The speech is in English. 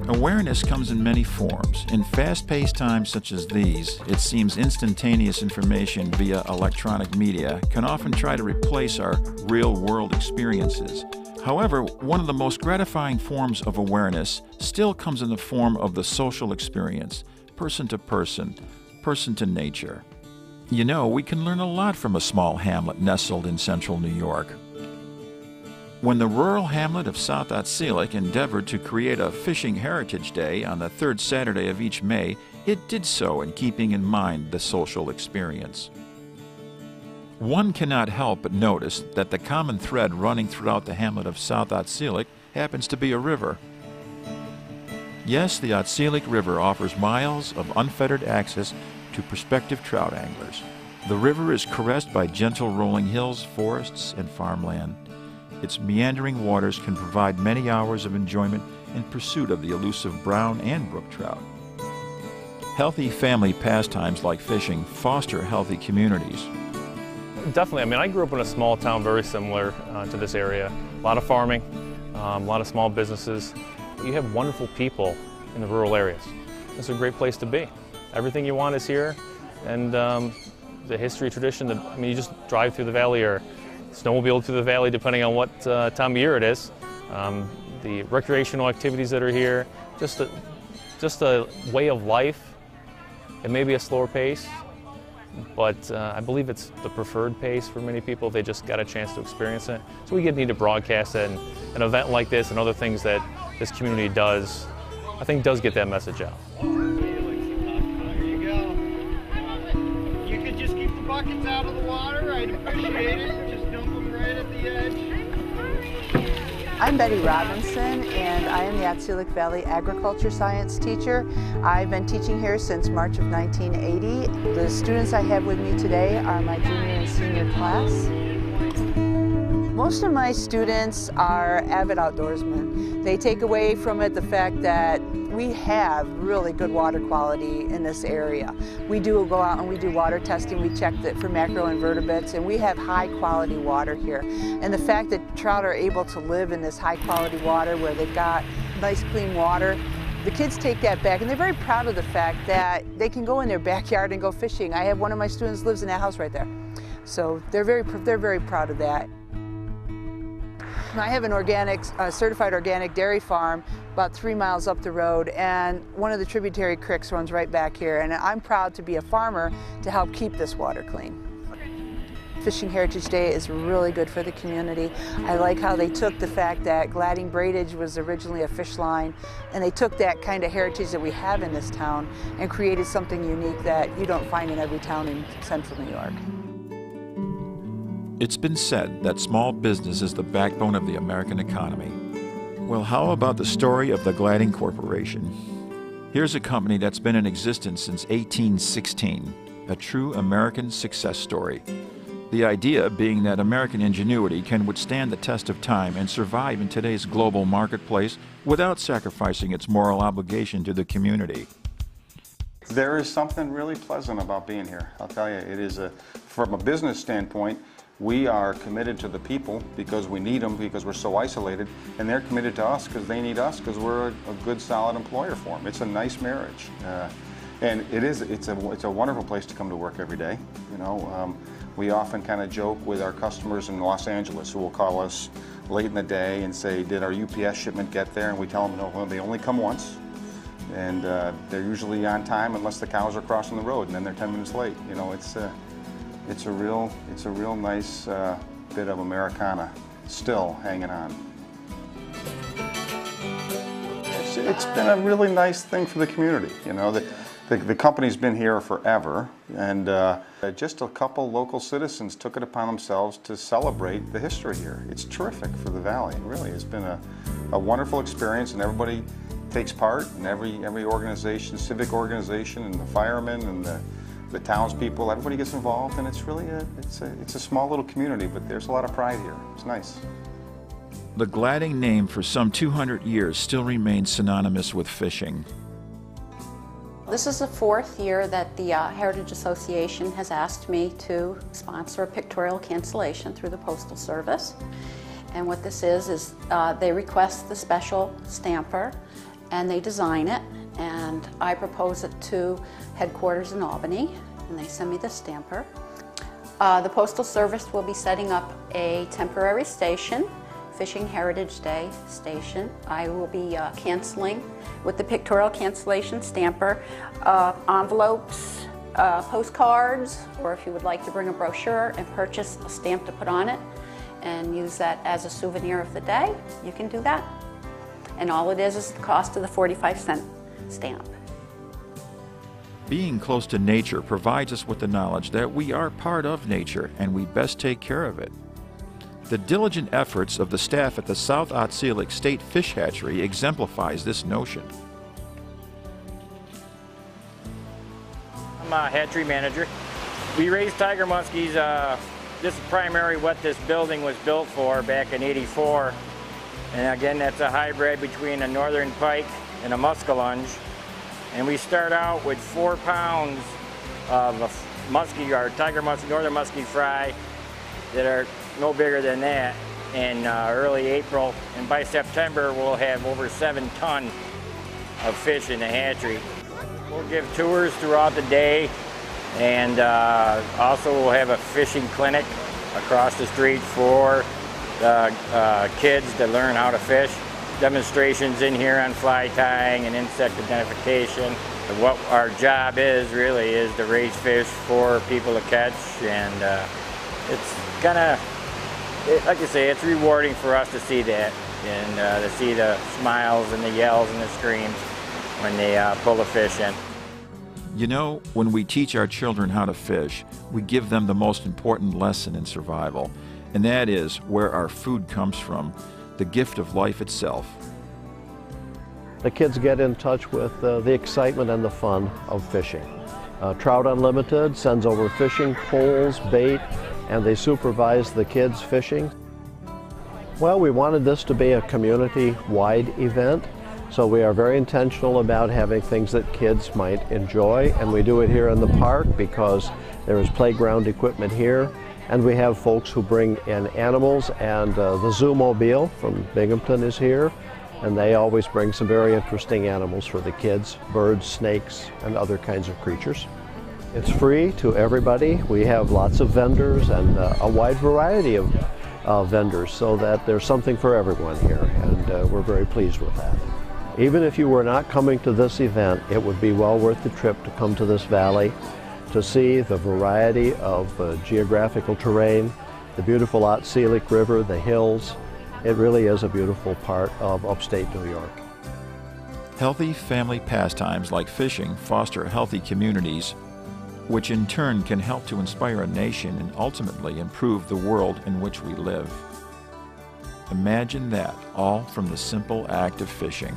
Awareness comes in many forms. In fast-paced times such as these, it seems instantaneous information via electronic media can often try to replace our real-world experiences. However, one of the most gratifying forms of awareness still comes in the form of the social experience, person to person, person to nature. You know, we can learn a lot from a small hamlet nestled in central New York. When the rural hamlet of South Otselic endeavored to create a Fishing Heritage Day on the third Saturday of each May, it did so in keeping in mind the social experience. One cannot help but notice that the common thread running throughout the hamlet of South Otselic happens to be a river. Yes, the Otselic River offers miles of unfettered access to prospective trout anglers. The river is caressed by gentle rolling hills, forests, and farmland. Its meandering waters can provide many hours of enjoyment in pursuit of the elusive brown and brook trout. Healthy family pastimes like fishing foster healthy communities. Definitely. I mean, I grew up in a small town very similar to this area. A lot of farming, a lot of small businesses. You have wonderful people in the rural areas. It's a great place to be. Everything you want is here, and the history, tradition, I mean, you just drive through the valley or snowmobile through the valley depending on what time of year it is. The recreational activities that are here, just a way of life. It may be a slower pace, but I believe it's the preferred pace for many people. They just got a chance to experience it. So we need to broadcast it, and an event like this and other things that this community does, I think does get that message out. There you go. You could just keep the buckets out of the water. I'd appreciate it. Just dump them right at the edge. I'm Betty Robinson, and I am the Otselic Valley Agriculture Science teacher. I've been teaching here since March of 1980. The students I have with me today are my junior and senior class. Most of my students are avid outdoorsmen. They take away from it the fact that we have really good water quality in this area. We do go out and we do water testing. We check it for macroinvertebrates, and we have high quality water here. And the fact that trout are able to live in this high quality water where they've got nice clean water, the kids take that back, and they're very proud of the fact that they can go in their backyard and go fishing. I have one of my students lives in that house right there. So they're very proud of that. I have an organic, certified organic dairy farm about 3 miles up the road, and one of the tributary creeks runs right back here, and I'm proud to be a farmer to help keep this water clean. Fishing Heritage Day is really good for the community. I like how they took the fact that gladding braidage was originally a fish line, and they took that kind of heritage that we have in this town and created something unique that you don't find in every town in central New York. It's been said that small business is the backbone of the American economy. Well, how about the story of the Gladding Corporation? Here's a company that's been in existence since 1816, a true American success story. The idea being that American ingenuity can withstand the test of time and survive in today's global marketplace without sacrificing its moral obligation to the community. There is something really pleasant about being here. I'll tell you, it is from a business standpoint, we are committed to the people because we need them, because we're so isolated, and they're committed to us because they need us because we're a good, solid employer for them. It's a nice marriage, and it's a wonderful place to come to work every day. You know, we often kind of joke with our customers in Los Angeles who will call us late in the day and say, "Did our UPS shipment get there?" And we tell them, "No, they only come once." And they're usually on time unless the cows are crossing the road, and then they're 10 minutes late. You know, it's a real nice bit of Americana still hanging on. It's been a really nice thing for the community. You know, the company's been here forever, and just a couple local citizens took it upon themselves to celebrate the history here. It's terrific for the valley. Really, it's been a wonderful experience, and everybody takes part, and every organization, civic organization, and the firemen and the townspeople, everybody gets involved, and it's really it's a small little community, but there's a lot of pride here. It's nice. The Gladding name for some 200 years still remains synonymous with fishing. This is the 4th year that the Heritage Association has asked me to sponsor a pictorial cancellation through the Postal Service. And what this is they request the special stamper, and they design it, and I propose it to headquarters in Albany, and they send me the stamper. The Postal Service will be setting up a temporary station, Fishing Heritage Day station. I will be canceling with the pictorial cancellation stamper envelopes, postcards, or if you would like to bring a brochure and purchase a stamp to put on it and use that as a souvenir of the day, you can do that. And all it is the cost of the 45-cent stamp. Being close to nature provides us with the knowledge that we are part of nature and we best take care of it. The diligent efforts of the staff at the South Otselic State Fish Hatchery exemplifies this notion. I'm a hatchery manager. We raise tiger muskies. This is primarily what this building was built for back in '84. And again, that's a hybrid between a northern pike and a muskellunge. And we start out with 4 pounds of a muskie, or tiger muskie, northern muskie fry, that are no bigger than that in early April. And by September, we'll have over 7 tons of fish in the hatchery. We'll give tours throughout the day, and also we'll have a fishing clinic across the street for the kids to learn how to fish. Demonstrations in here on fly tying and insect identification. What our job is really is to raise fish for people to catch, and it's kind of, like I say, it's rewarding for us to see that, and to see the smiles and the yells and the screams when they pull the fish in. You know, when we teach our children how to fish, we give them the most important lesson in survival, and that is where our food comes from, the gift of life itself. The kids get in touch with the excitement and the fun of fishing. Trout Unlimited sends over fishing poles, bait, and they supervise the kids fishing. Well, we wanted this to be a community-wide event, so we are very intentional about having things that kids might enjoy, and we do it here in the park because there is playground equipment here, and we have folks who bring in animals, and the Zoo-mobile from Binghamton is here, and they always bring some very interesting animals for the kids, birds, snakes, and other kinds of creatures. It's free to everybody. We have lots of vendors and a wide variety of vendors, so that there's something for everyone here, and we're very pleased with that. Even if you were not coming to this event, it would be well worth the trip to come to this valley, to see the variety of geographical terrain, the beautiful Otselic River, the hills. It really is a beautiful part of upstate New York. Healthy family pastimes like fishing foster healthy communities, which in turn can help to inspire a nation and ultimately improve the world in which we live. Imagine that, all from the simple act of fishing.